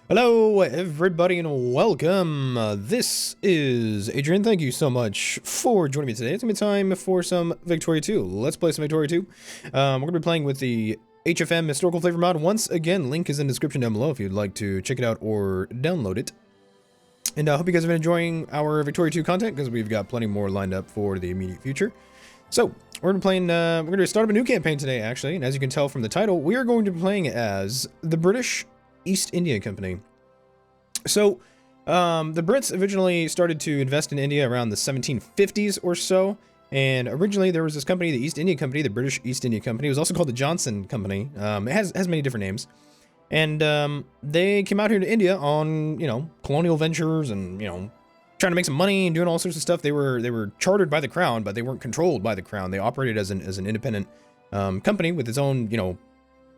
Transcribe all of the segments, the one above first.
Hello, everybody, and welcome. This is Adrian. Thank you so much for joining me today. It's gonna be time for some Victoria 2. Let's play some Victoria 2. We're gonna be playing with the HFM Historical Flavour Mod. Once again, link is in the description down below if you'd like to check it out or download it. And I hope you guys have been enjoying our Victoria 2 content, because we've got plenty more lined up for the immediate future. So, we're gonna start up a new campaign today, actually, and as you can tell from the title, we are going to be playing as the British East India Company. So, the Brits originally started to invest in India around the 1750s or so, and originally there was this company, the East India Company, the British East India Company. It was also called the Johnson Company. It has many different names, and they came out here to India on, colonial ventures and, trying to make some money and doing all sorts of stuff. They were chartered by the crown, but they weren't controlled by the crown. They operated as an independent company with its own,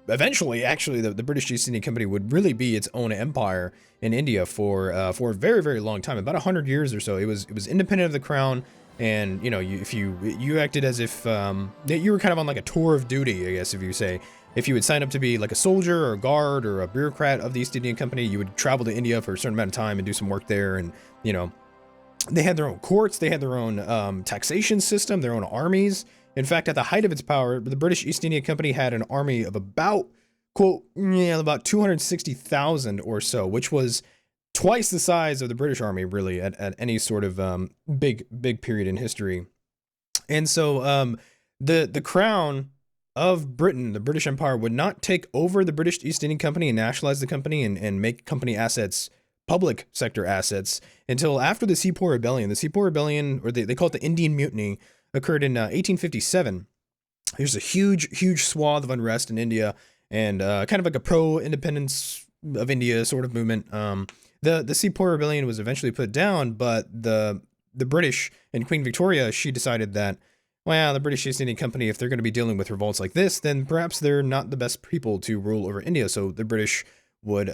eventually, actually, the British East India Company would really be its own empire in India for a very, very long time, about 100 years or so. It was independent of the crown, and you acted as if you were kind of on like a tour of duty, I guess, if you would sign up to be like a soldier or a guard or a bureaucrat of the East Indian Company. You would travel to India for a certain amount of time and do some work there, and they had their own courts, they had their own taxation system, their own armies. In fact, at the height of its power, the British East India Company had an army of about, quote, about 260,000 or so, which was twice the size of the British Army, really, at any sort of big period in history. And so the crown of Britain, the British Empire, would not take over the British East India Company and nationalize the company and make company assets public sector assets until after the Sepoy Rebellion. The Sepoy Rebellion, or they call it the Indian Mutiny, occurred in 1857. There's a huge swath of unrest in India, and kind of like a pro-independence of India sort of movement. The Sepoy Rebellion was eventually put down, but the British and Queen Victoria, she decided that, well, the British East India Company, if they're going to be dealing with revolts like this, then perhaps they're not the best people to rule over India. So the British would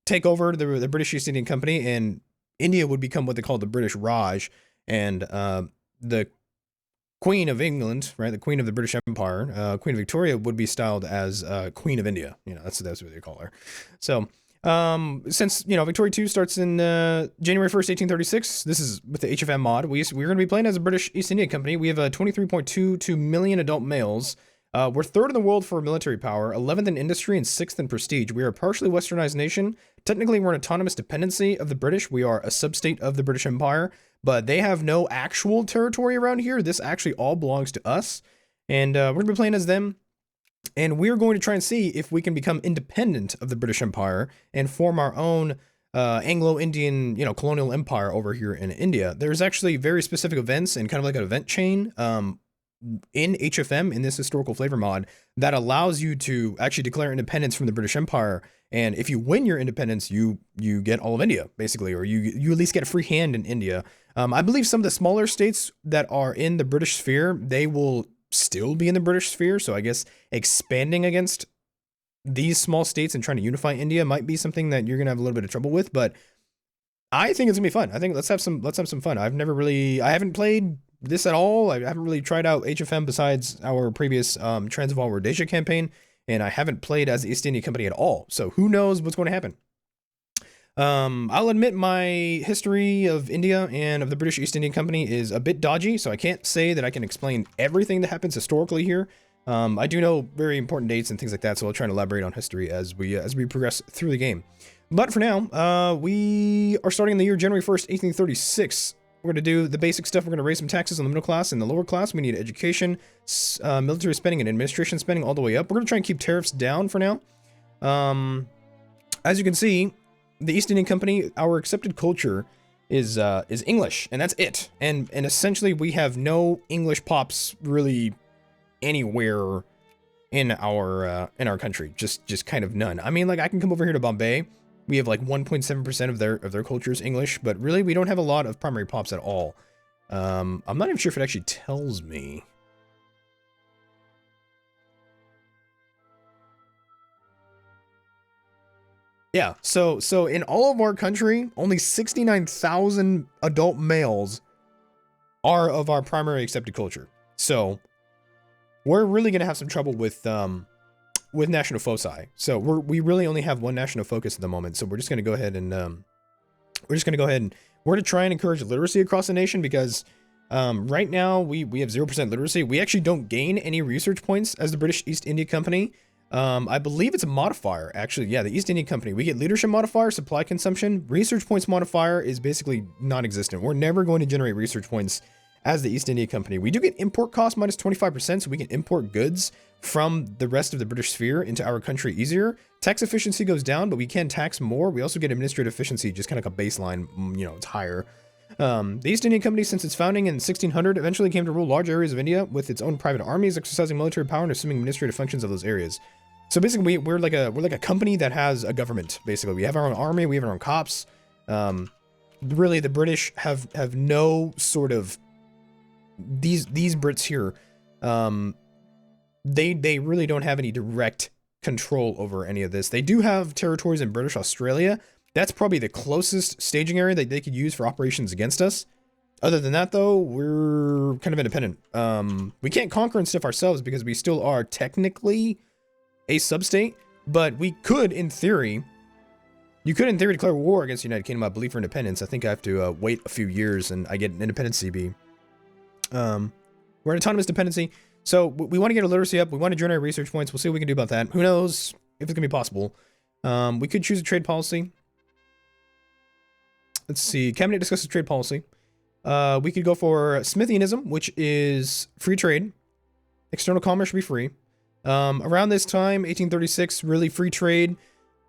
take over the British East Indian Company, and India would become what they call the British Raj, and the Queen of England, right, the Queen of the British Empire, Queen Victoria, would be styled as Queen of India. That's what they call her. So, since, Victoria 2 starts in January 1st, 1836, this is with the HFM mod, we're going to be playing as a British East India Company. We have 23.22 million adult males. We're third in the world for military power, 11th in industry, and 6th in prestige. We are a partially westernized nation. Technically, we're an autonomous dependency of the British. We are a sub-state of the British Empire, but they have no actual territory around here. This actually all belongs to us, and we're going to be playing as them, and we're going to try and see if we can become independent of the British Empire and form our own Anglo-Indian, colonial empire over here in India. There's actually very specific events and kind of like an event chain in HFM, in this Historical Flavour Mod, that allows you to actually declare independence from the British Empire. And if you win your independence, you get all of India, basically, or you at least get a free hand in India. I believe some of the smaller states that are in the British sphere, they will still be in the British sphere. So I guess expanding against these small states and trying to unify India might be something that you're gonna have a little bit of trouble with. But I think it's gonna be fun. I think let's have some fun. I haven't played this at all. I haven't really tried out HFM besides our previous Transvaal Rhodesia campaign, and I haven't played as the East India Company at all. So who knows what's going to happen. I'll admit my history of India and of the British East India Company is a bit dodgy, so I can't say that I can explain everything that happens historically here. I do know very important dates and things like that, so I'll try and elaborate on history as we progress through the game. But for now, we are starting in the year January 1st, 1836. We're going to do the basic stuff. We're going to raise some taxes on the middle class and the lower class. We need education, military spending, and administration spending all the way up. We're going to try and keep tariffs down for now. As you can see, the East Indian Company, our accepted culture is English, and that's it. And essentially, we have no English pops really anywhere in our country. Just kind of none. I mean, like, I can come over here to Bombay. We have like 1.7% of their culture is English, but really we don't have a lot of primary pops at all. I'm not even sure if it actually tells me. Yeah, so in all of our country, only 69,000 adult males are of our primary accepted culture. So we're really gonna have some trouble with with national foci. So we really only have one national focus at the moment. So we're just going to go ahead and we're going to try and encourage literacy across the nation, because right now we have 0% literacy. We actually don't gain any research points as the British East India Company. I believe it's a modifier, actually. Yeah, the East India Company. We get leadership modifier, supply consumption. Research points modifier is basically non-existent. We're never going to generate research points as the East India Company. We do get import cost minus 25%, so we can import goods from the rest of the British sphere into our country easier. Tax efficiency goes down, but we can tax more. We also get administrative efficiency, just kind of like a baseline, you know, it's higher. The East India Company, since its founding in 1600, eventually came to rule large areas of India with its own private armies, exercising military power and assuming administrative functions of those areas. So basically, we're like a company that has a government. Basically, we have our own army, we have our own cops. Really, the British have no sort of these Brits here. They really don't have any direct control over any of this. They do have territories in British Australia. That's probably the closest staging area that they could use for operations against us. Other than that, though, we're kind of independent. We can't conquer and stuff ourselves because we still are technically a sub-state, but we could, in theory, you could, in theory, declare war against the United Kingdom, I believe, for independence. I think I have to wait a few years and I get an independence CB. We're an autonomous dependency, so we want to get our literacy up. We want to generate research points. We'll see what we can do about that. Who knows if it's going to be possible. We could choose a trade policy. Let's see. Cabinet discusses trade policy. We could go for Smithianism, which is free trade. External commerce should be free. Around this time, 1836, really free trade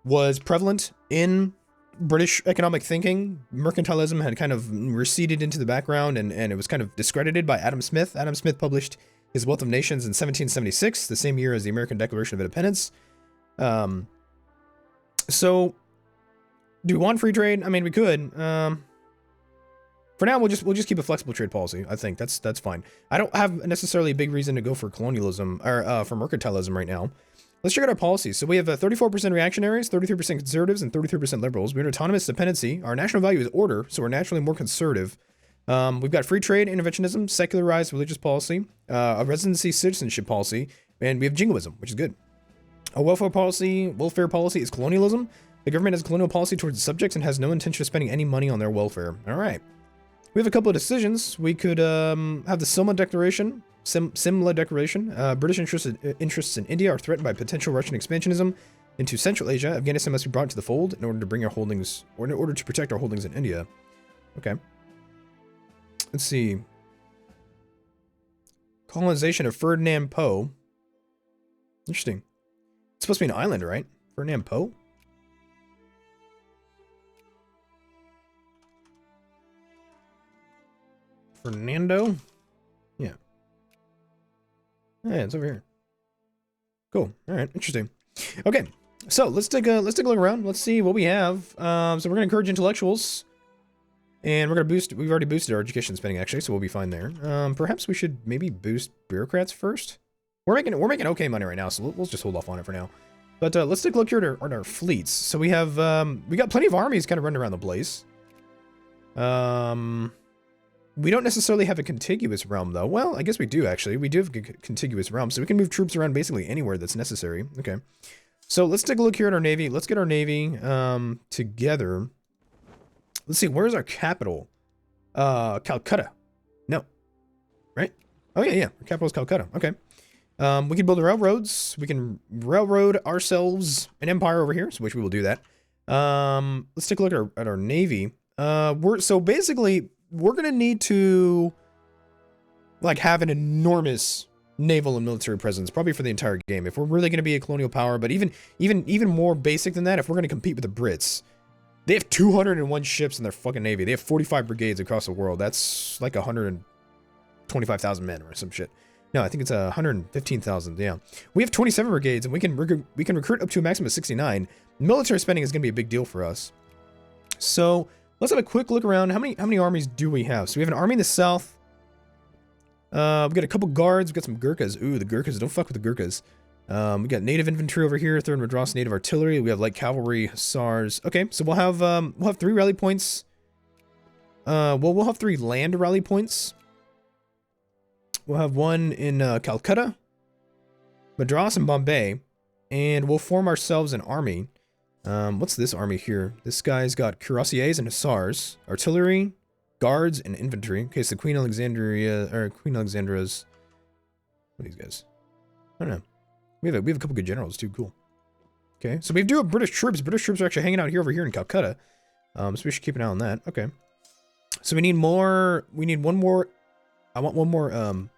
was prevalent in British economic thinking. Mercantilism had kind of receded into the background, and it was kind of discredited by Adam Smith. Adam Smith published his Wealth of Nations in 1776, the same year as the American Declaration of Independence. So, do we want free trade? I mean, we could. For now, we'll just keep a flexible trade policy. I think that's fine. I don't have necessarily a big reason to go for colonialism or for mercantilism right now. Let's check out our policies. So we have 34% reactionaries, 33% conservatives, and 33% liberals. We have an autonomous dependency. Our national value is order, so we're naturally more conservative. We've got free trade, interventionism, secularized religious policy, a residency citizenship policy, and we have jingoism, which is good. A welfare policy is colonialism. The government has a colonial policy towards its subjects and has no intention of spending any money on their welfare. All right. We have a couple of decisions. We could have the Simla Declaration. British interests in India are threatened by potential Russian expansionism into Central Asia. Afghanistan must be brought to the fold in order to bring our holdings, or in order to protect our holdings in India. Okay. Let's see. Colonization of Ferdinand Poe. Interesting. It's supposed to be an island, right? Ferdinand Poe? Fernando? Yeah. Yeah, it's over here. Cool. All right. Interesting. Okay. So let's take a look around. Let's see what we have. So we're gonna encourage intellectuals, and we're gonna boost. We've already boosted our education spending actually, so we'll be fine there. Perhaps we should maybe boost bureaucrats first. We're making okay money right now, so we'll just hold off on it for now. But let's take a look here at our fleets. So we have we got plenty of armies kind of running around the place. We don't necessarily have a contiguous realm, though. Well, I guess we do, actually. We do have a contiguous realm, so we can move troops around basically anywhere that's necessary. Okay. So let's take a look here at our navy. Let's get our navy together. Let's see, where's our capital? Calcutta. No. Right? Oh, yeah. Our capital is Calcutta. Okay. We can build railroads. We can railroad ourselves an empire over here, which we will do that. Let's take a look at our navy. So basically, we're gonna need to like have an enormous naval and military presence, probably for the entire game, if we're really gonna be a colonial power. But even more basic than that, if we're gonna compete with the Brits, they have 201 ships in their fucking navy. They have 45 brigades across the world. That's like 125,000 men or some shit. No, I think it's 115,000. Yeah, we have 27 brigades, and we can recruit up to a maximum of 69. Military spending is gonna be a big deal for us. So let's have a quick look around. How many armies do we have? So we have an army in the south. We've got a couple guards. We've got some Gurkhas. Ooh, the Gurkhas. Don't fuck with the Gurkhas. We got native infantry over here. 3rd Madras native artillery. We have light cavalry, hussars. Okay, so we'll have 3 rally points. We'll have 3 land rally points. We'll have one in Calcutta, Madras, and Bombay. and we'll form ourselves an army. What's this army here? This guy's got cuirassiers and hussars, artillery, guards, and infantry. Okay, so Queen Alexandria's... What are these guys? I don't know. We have a couple good generals too. Cool. Okay, so we do have British troops. British troops are actually hanging out over here in Calcutta. So we should keep an eye on that. Okay. So we need more. We need one more. I want one more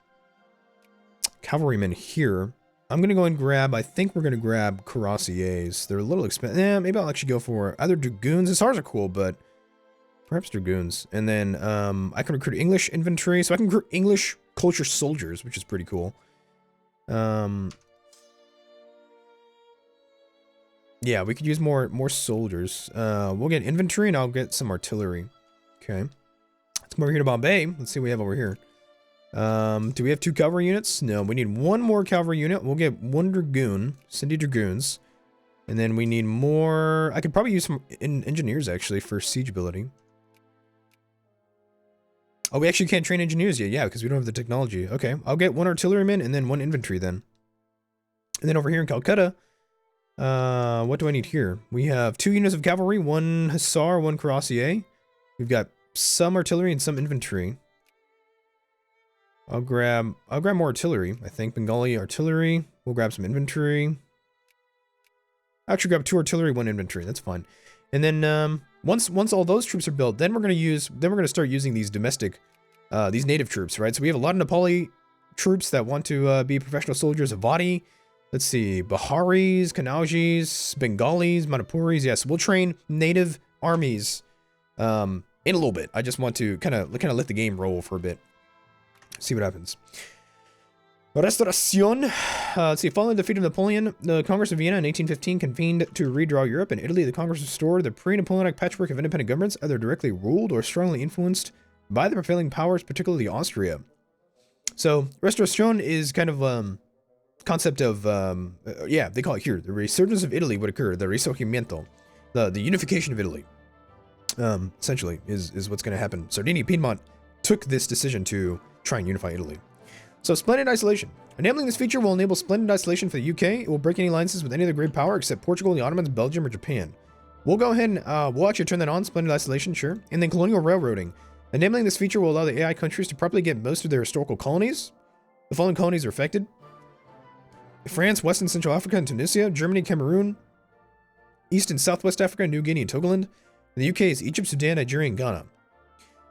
cavalryman here. I'm gonna go and grab. I think we're gonna grab cuirassiers. They're a little expensive. Yeah, maybe I'll actually go for either dragoons. Hussars are cool, but perhaps dragoons. And then I can recruit English infantry, so I can recruit English culture soldiers, which is pretty cool. Yeah, we could use more soldiers. We'll get infantry and I'll get some artillery. Okay. Let's come over here to Bombay. Let's see what we have over here. Do we have 2 cavalry units? No, we need 1 more cavalry unit. We'll get 1 dragoon, Cindy dragoons. And then we need more. I could probably use some engineers actually for siege ability. Oh, we actually can't train engineers yet. Yeah, because we don't have the technology. Okay, I'll get 1 artilleryman and then 1 infantry then. And then over here in Calcutta, what do I need here? We have 2 units of cavalry, 1 hussar, 1 cuirassier. We've got some artillery and some infantry. I'll grab more artillery, I think. Bengali artillery. We'll grab some infantry. I'll actually grab 2 artillery, 1 infantry. That's fine. And then once all those troops are built, then we're gonna start using these domestic, these native troops, right? So we have a lot of Nepali troops that want to be professional soldiers. Avadi, let's see, Biharis, Kanaujis, Bengalis, Manipuris. Yes, we'll train native armies in a little bit. I just want to kind of let the game roll for a bit. See what happens. Restauration. Let's see. Following the defeat of Napoleon, the Congress of Vienna in 1815 convened to redraw Europe. In Italy, the Congress restored the pre-Napoleonic patchwork of independent governments, either directly ruled or strongly influenced by the prevailing powers, particularly Austria. So, Restauration is kind of concept of yeah, they call it here the resurgence of Italy would occur. The Risorgimento, the unification of Italy. Essentially, is what's going to happen. Sardinia, Piedmont took this decision to try and unify Italy. So, Splendid Isolation. Enabling this feature will enable Splendid Isolation for the UK. It will break any alliances with any other great power except Portugal, the Ottomans, Belgium, or Japan. We'll go ahead and we'll actually turn that on, Splendid Isolation, sure. And then Colonial Railroading. Enabling this feature will allow the AI countries to properly get most of their historical colonies. The following colonies are affected: France, West and Central Africa, and Tunisia, Germany, Cameroon, East and Southwest Africa, New Guinea, and Togoland. And the UK is Egypt, Sudan, Nigeria, and Ghana.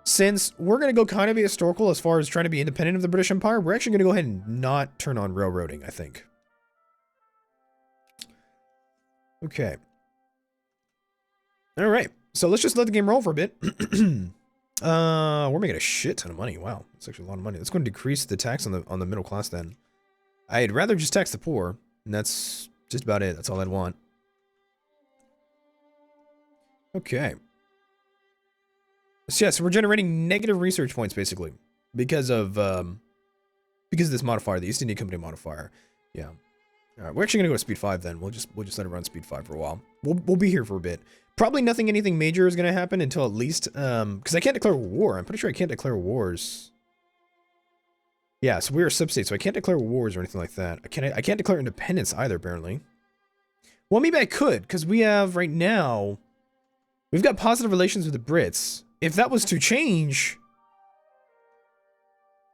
Since we're going to go kind of historical as far as trying to be independent of the British Empire, we're actually going to go ahead and not turn on railroading, I think. Okay. All right. So let's just let the game roll for a bit. We're making a shit ton of money. Wow. That's actually a lot of money. Let's go and decrease the tax on the middle class then. I'd rather just tax the poor, and that's just about it. That's all I'd want. Okay. So yeah, so we're generating negative research points basically because of this modifier, the East India Company modifier. Yeah. All right, we're actually gonna go to speed 5 then. We'll just let it run speed 5 for a while. We'll be here for a bit. Probably anything major is gonna happen until at least because I can't declare war. I'm pretty sure I can't declare wars. Yeah, so we're a sub-state, so I can't declare wars or anything like that. I can't declare independence either, apparently. Well, maybe I could, because we have right now we've got positive relations with the Brits. If that was to change,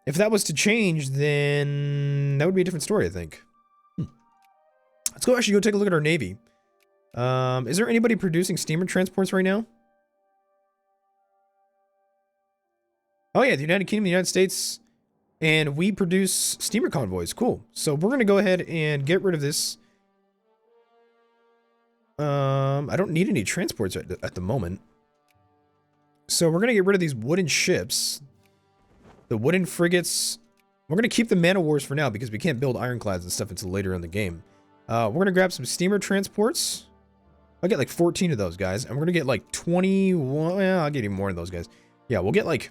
then that would be a different story, I think. Let's actually go take a look at our Navy. Is there anybody producing steamer transports right now? Oh yeah, the United Kingdom, the United States, and we produce steamer convoys. Cool. So we're going to go ahead and get rid of this. I don't need any transports at the moment. So we're going to get rid of these wooden ships. The wooden frigates. We're going to keep the man of wars for now because we can't build ironclads and stuff until later in the game. We're going to grab some steamer transports. I'll get like 14 of those guys. And we're going to get like 21. Well, I'll get even more of those guys. Yeah, we'll get like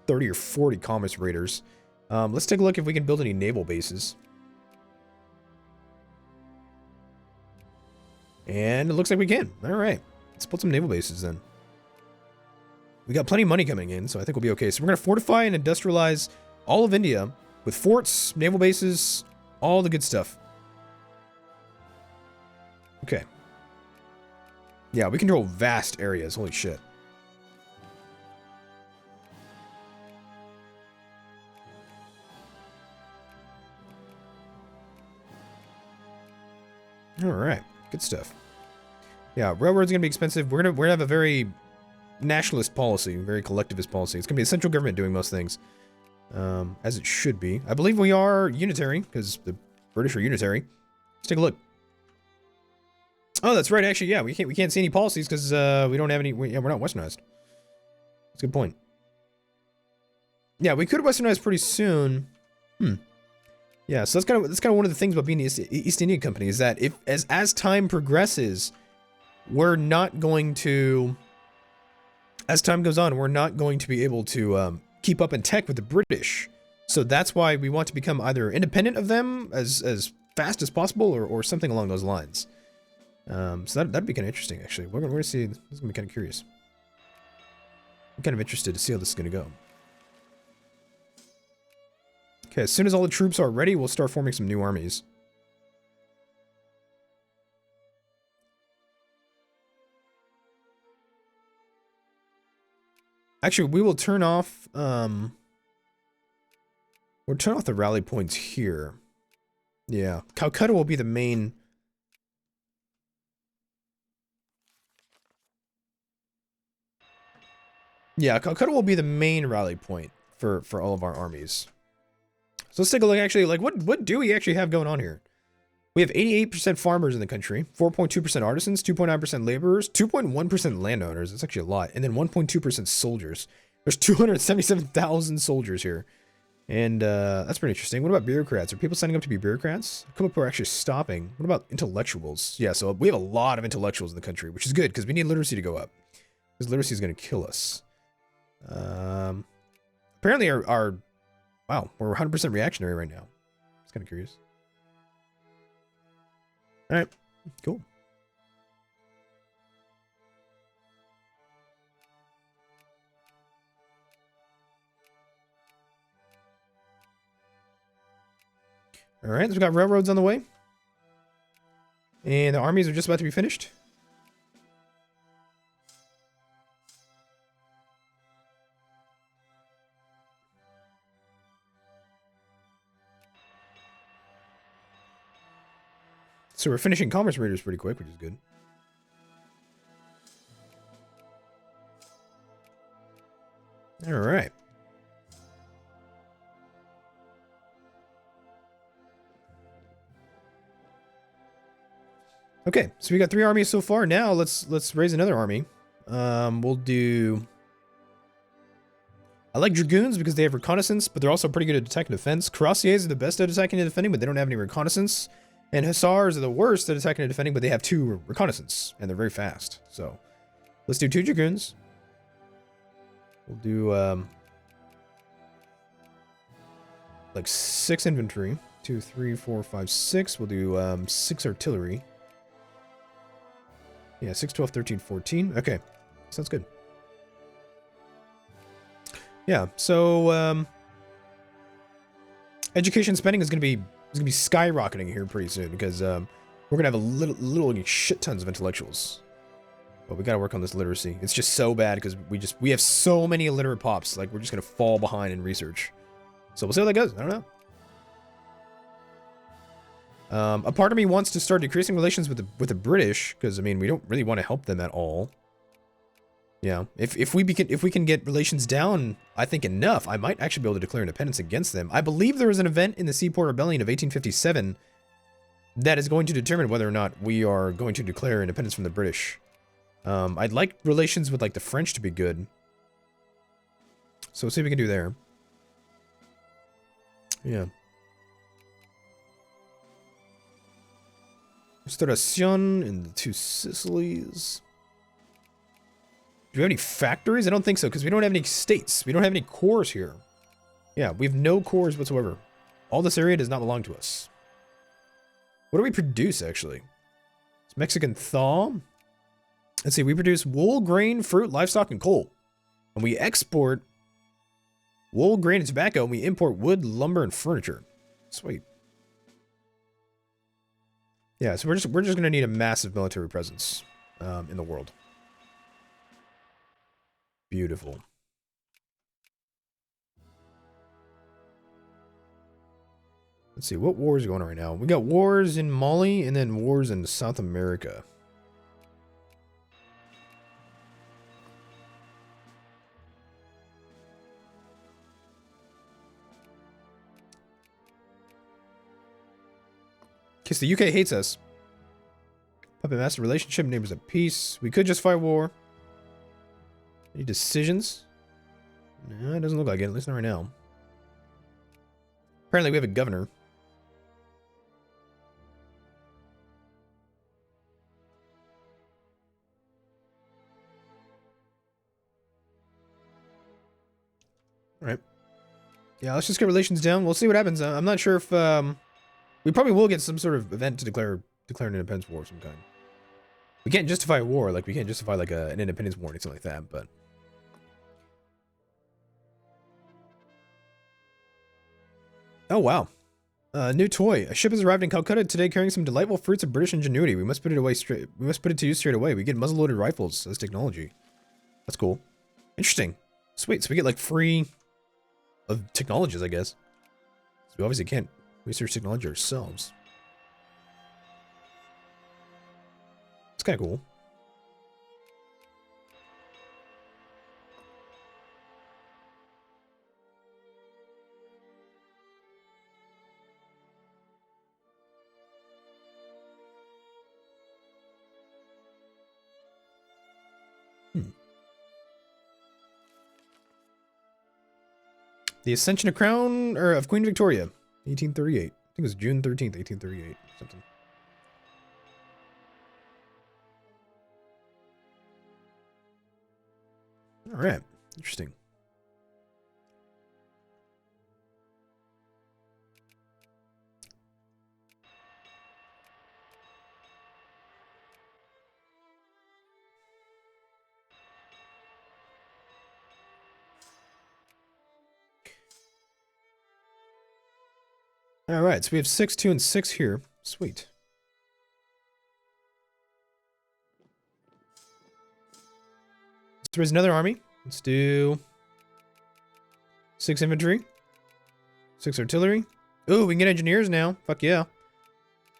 30 or 40 commerce raiders. Let's take a look if we can build any naval bases. And it looks like we can. All right. Let's build some naval bases then. We got plenty of money coming in, so I think we'll be okay. So we're going to fortify and industrialize all of India with forts, naval bases, all the good stuff. Okay. Yeah, we control vast areas. Holy shit. All right, good stuff. Yeah, railroads are gonna be expensive. We're gonna have a very nationalist policy, very collectivist policy. It's gonna be a central government doing most things, as it should be. I believe we are unitary because the British are unitary. Let's take a look. Oh, that's right. Actually, yeah, we can't see any policies because we don't have any. Yeah, we're not westernized. That's a good point. Yeah, we could westernize pretty soon. Yeah, so that's kind of one of the things about being the East India Company is that if as time progresses, we're not going to. As time goes on, we're not going to be able to keep up in tech with the British. So that's why we want to become either independent of them as fast as possible, or something along those lines. So that'd be kind of interesting, actually. We're gonna see. This is gonna be kind of curious. I'm kind of interested to see how this is gonna go. Okay, as soon as all the troops are ready, we'll start forming some new armies. Actually, we will turn off. We'll turn off the rally points here. Yeah, Calcutta will be the main. Yeah, Calcutta will be the main rally point for all of our armies. So let's take a look. Actually, like what do we actually have going on here? We have 88% farmers in the country, 4.2% artisans, 2.9% laborers, 2.1% landowners. That's actually a lot. And then 1.2% soldiers. There's 277,000 soldiers here. And that's pretty interesting. What about bureaucrats? Are people signing up to be bureaucrats? A couple people are actually stopping. What about intellectuals? Yeah, so we have a lot of intellectuals in the country, which is good because we need literacy to go up. Because literacy is going to kill us. Apparently our wow, we're 100% reactionary right now. It's kind of curious. All right, cool. All right, so we got railroads on the way. And the armies are just about to be finished. So we're finishing commerce raiders pretty quick, which is good. All right. Okay, so we got 3 armies so far. Now let's raise another army. We'll do. I like dragoons because they have reconnaissance, but they're also pretty good at attack and defense. Cuirassiers are the best at attacking and defending, but they don't have any reconnaissance. And hussars are the worst at attacking and defending, but they have 2 reconnaissance, and they're very fast. So let's do 2 dragoons. We'll do like 6 infantry. 2, 3, 4, 5, 6. We'll do 6 artillery. Yeah, 6, 12, 13, 14. Okay, sounds good. Yeah, so education spending is gonna be skyrocketing here pretty soon because we're gonna have a little shit tons of intellectuals. But we gotta work on this literacy. It's just so bad because we have so many illiterate pops. Like we're just gonna fall behind in research. So we'll see how that goes. I don't know. A part of me wants to start decreasing relations with the British because I mean we don't really want to help them at all. Yeah, if we can get relations down, I think enough, I might actually be able to declare independence against them. I believe there was an event in the Seaport Rebellion of 1857 that is going to determine whether or not we are going to declare independence from the British. I'd like relations with like the French to be good. So we'll see what we can do there. Yeah. Restauration in the 2 Sicilies. Do we have any factories? I don't think so, because we don't have any states. We don't have any cores here. Yeah, we have no cores whatsoever. All this area does not belong to us. What do we produce, actually? It's Mexican thaw. Let's see, we produce wool, grain, fruit, livestock, and coal. And we export wool, grain, and tobacco, and we import wood, lumber, and furniture. Sweet. Yeah, so we're just gonna need a massive military presence in the world. Beautiful. Let's see, what wars are going on right now? We got wars in Mali and then wars in South America. Because the UK hates us. Puppet Master relationship, neighbors at peace. We could just fight war. Any decisions? No, it doesn't look like it, at least not right now. Apparently we have a governor. Alright. Yeah, let's just get relations down. We'll see what happens. I'm not sure if, we probably will get some sort of event to declare an independence war of some kind. We can't justify a war, like, we can't justify, like, an independence war or anything like that, but... Oh, wow. New toy. A ship has arrived in Calcutta today carrying some delightful fruits of British ingenuity. We must put it to use straight away. We get muzzle-loaded rifles as technology. That's cool. Interesting. Sweet, so we get, like, free... of technologies, I guess. So we obviously can't research technology ourselves. It's kind of cool. The Ascension of Crown, or of Queen Victoria, 1838. I think it was June 13th, 1838, something. Alright, interesting. Alright, so we have 6, 2, and 6 here. Sweet. Let's raise another army. Let's do 6 infantry. 6 artillery. Ooh, we can get engineers now. Fuck yeah.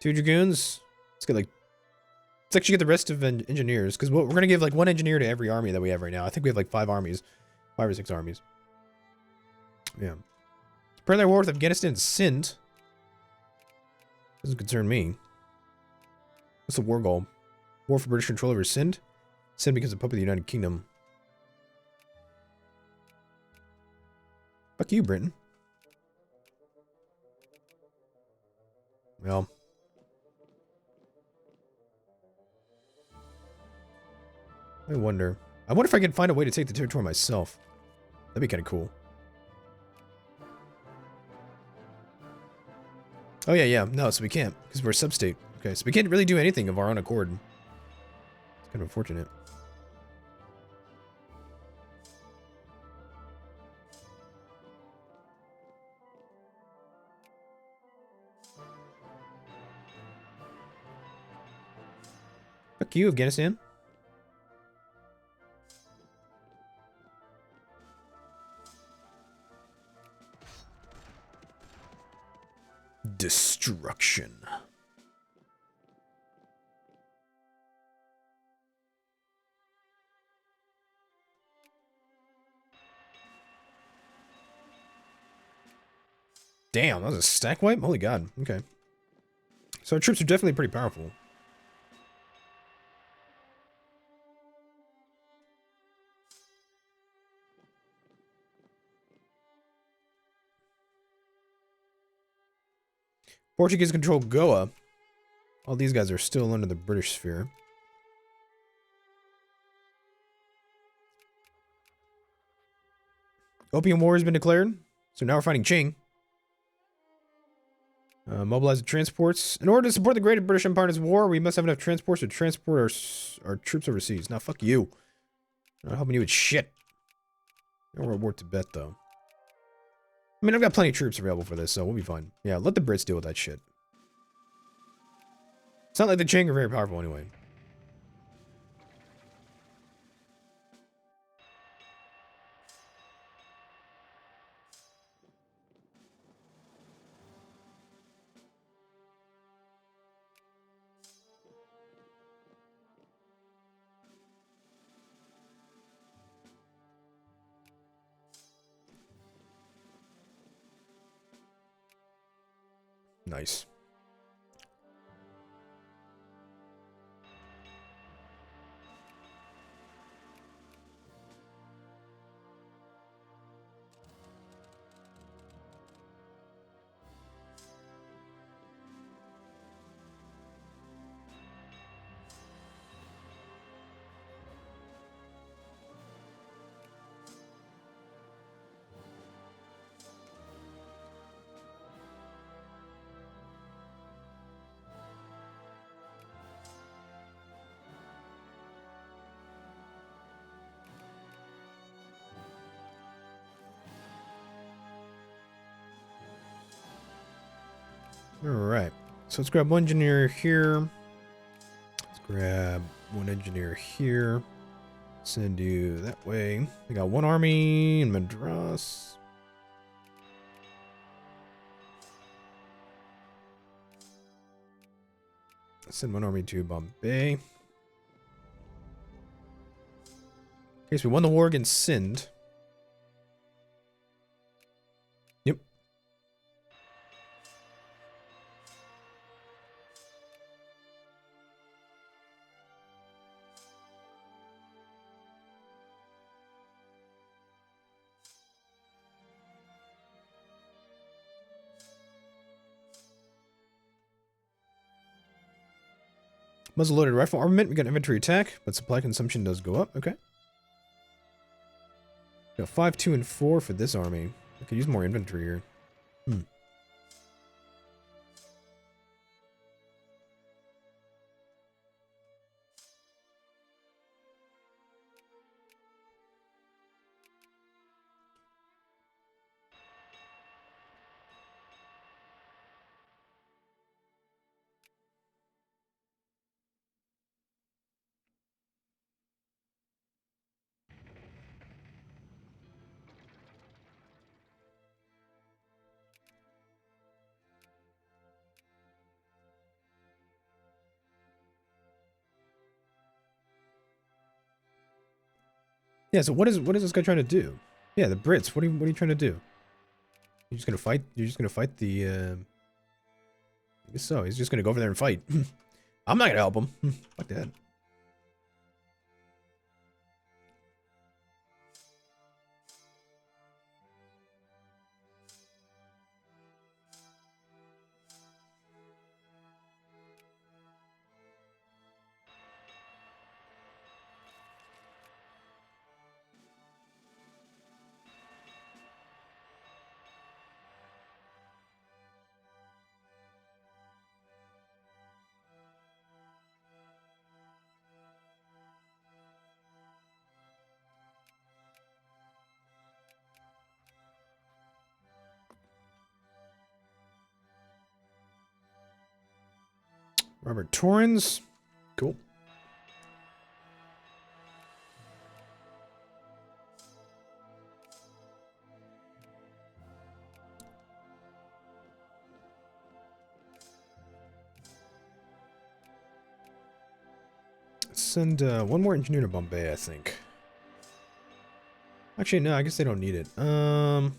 2 dragoons. Let's get like... Let's actually get the rest of engineers. Because we're going to give like 1 engineer to every army that we have right now. I think we have like 5 armies. 5 or 6 armies. Yeah. Apparently our war with Afghanistan is Sind. Doesn't concern me. What's the war goal? War for British control over Sind? Sind becomes a puppet of the United Kingdom. Fuck you, Britain. Well. I wonder if I can find a way to take the territory myself. That'd be kind of cool. Oh, yeah. No, so we can't, because we're a sub-state. Okay, so we can't really do anything of our own accord. It's kind of unfortunate. Fuck you, Afghanistan. Destruction. Damn, that was a stack wipe? Holy god. Okay. So our troops are definitely pretty powerful. Portuguese control Goa. All these guys are still under the British sphere. Opium War has been declared. So now we're fighting Qing. Mobilize the transports. In order to support the Great British Empire in this war, we must have enough transports to transport our troops overseas. Now, fuck you. I'm not helping you with shit. We're at war Tibet, though. I mean, I've got plenty of troops available for this, so we'll be fine. Yeah, let the Brits deal with that shit. It's not like the Chang are very powerful anyway. Nice. Alright, so let's grab one engineer here. Let's grab one engineer here. Send you that way. We got one army in Madras. Send one army to Bombay. Okay, so we won the war against Sind. Yep. Muzzle-loaded rifle armament. We got infantry attack, but supply consumption does go up. Okay. Got 5, 2, and 4 for this army. I could use more infantry here. Yeah, so what is this guy trying to do? Yeah, the Brits. What are you trying to do? You're just gonna fight? You're just gonna fight the I guess so. He's just gonna go over there and fight. I'm not gonna help him. Fuck that. Robert Torrens. Cool. Send one more engineer to Bombay, I think. Actually, no, I guess they don't need it. I'll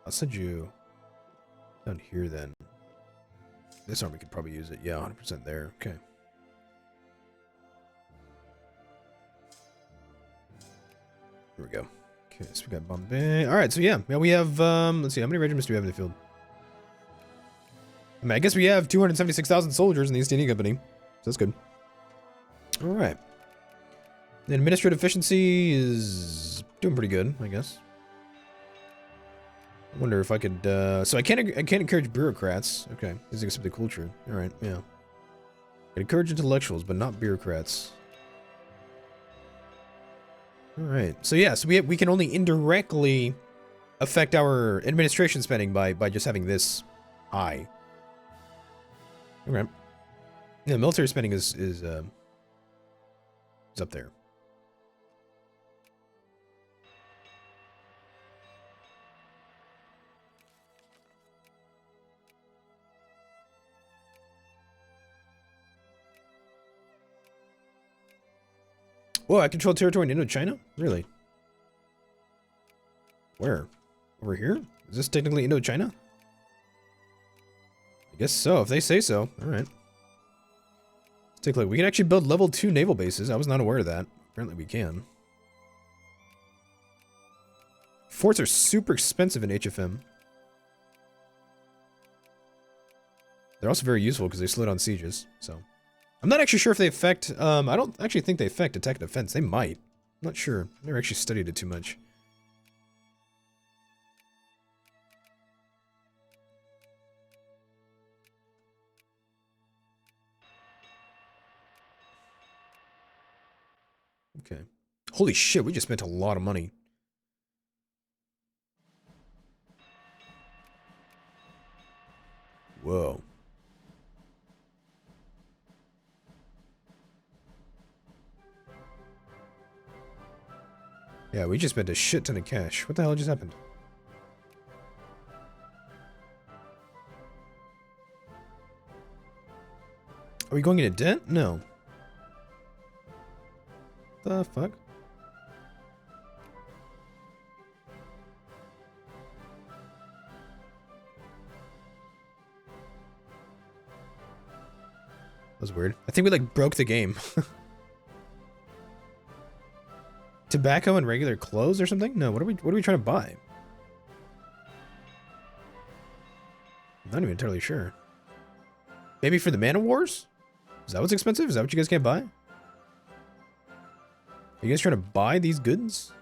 send you down here then. This army could probably use it. Yeah, 100% there. Okay. Here we go. Okay, so we got Bombay. All right, so yeah, we have. Let's see, how many regiments do we have in the field? I mean, I guess we have 276,000 soldiers in the East India Company, so that's good. All right. The administrative efficiency is doing pretty good, I guess. I wonder if I could, so I can't encourage bureaucrats. Okay, this is accept the culture. All right, yeah. I encourage intellectuals, but not bureaucrats. All right, so yeah, so we can only indirectly affect our administration spending by just having this high. Okay. Yeah, military spending is up there. Whoa, I control territory in Indochina? Really? Where? Over here? Is this technically Indochina? I guess so, if they say so. Alright. Let's take a look. We can actually build level 2 naval bases. I was not aware of that. Apparently we can. Forts are super expensive in HFM. They're also very useful because they slow down sieges, so... I'm not actually sure if they affect, I don't actually think they affect attack and defense. They might. I'm not sure. I've never actually studied it too much. Okay. Holy shit, we just spent a lot of money. Whoa. Yeah, we just spent a shit ton of cash. What the hell just happened? Are we going into debt? No. The fuck? That was weird. I think we like broke the game. Tobacco and regular clothes or something? No, what are we trying to buy? I'm not even entirely sure. Maybe for the Man of Wars? Is that what's expensive? Is that what you guys can't buy? Are you guys trying to buy these goods?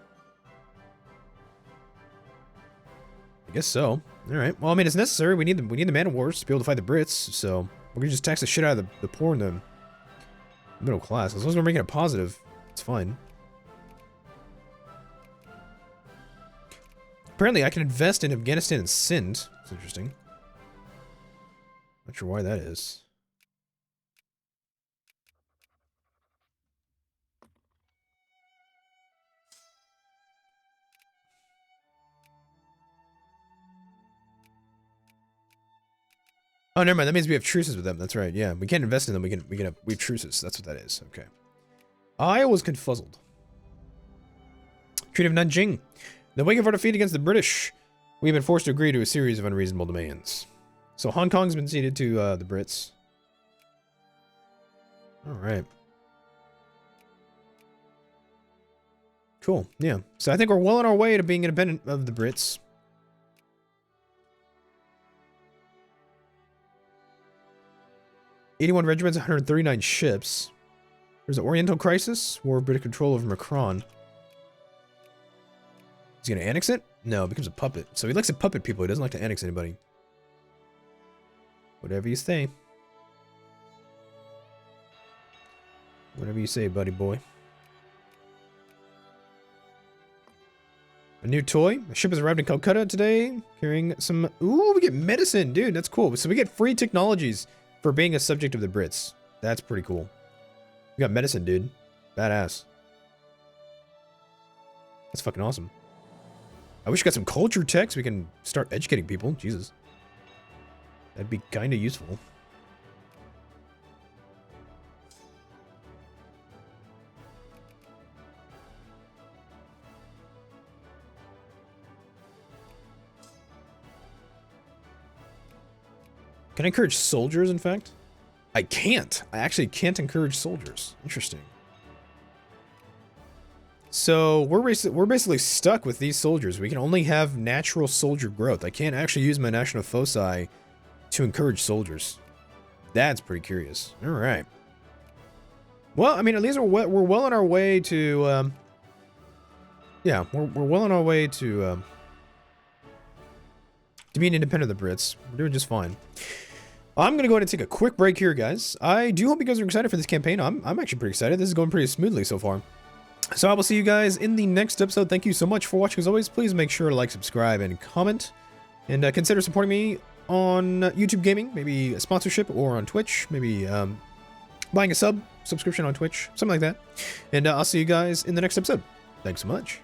I guess so. Alright. Well, I mean, it's necessary. We need the Man of Wars to be able to fight the Brits, so we're gonna just tax the shit out of the poor and the middle class. As long as we're making it positive, it's fine. Apparently, I can invest in Afghanistan and Sindh. That's interesting. Not sure why that is. Oh, never mind. That means we have truces with them. That's right. Yeah, we can't invest in them. We have truces. That's what that is. Okay. I was confuzzled. Treaty of Nanjing. In the wake of our defeat against the British, we have been forced to agree to a series of unreasonable demands. So Hong Kong's been ceded to the Brits. Alright. Cool, yeah. So I think we're well on our way to being independent of the Brits. '81 regiments, 139 ships. There's an Oriental Crisis, War of British control over Macron. Is he gonna annex it? No, it becomes a puppet. So he likes to puppet people. He doesn't like to annex anybody. Whatever you say. Whatever you say, buddy boy. A new toy. A ship has arrived in Calcutta today, carrying some... Ooh, we get medicine, dude. That's cool. So we get free technologies for being a subject of the Brits. That's pretty cool. We got medicine, dude. Badass. That's fucking awesome. I wish we got some culture tech so we can start educating people. Jesus. That'd be kind of useful. Can I encourage soldiers, in fact? I can't. I actually can't encourage soldiers. Interesting. So we're basically stuck with these soldiers. We can only have natural soldier growth. I can't actually use my national foci to encourage soldiers. That's pretty curious. All right. Well, I mean, at least we're well on our way to. Yeah, we're well on our way to being independent of the Brits. We're doing just fine. I'm gonna go ahead and take a quick break here, guys. I do hope you guys are excited for this campaign. I'm actually pretty excited. This is going pretty smoothly so far. So I will see you guys in the next episode. Thank you so much for watching. As always, please make sure to like, subscribe, and comment. And consider supporting me on YouTube Gaming, maybe a sponsorship, or on Twitch, maybe buying a subscription on Twitch, something like that. And I'll see you guys in the next episode. Thanks so much.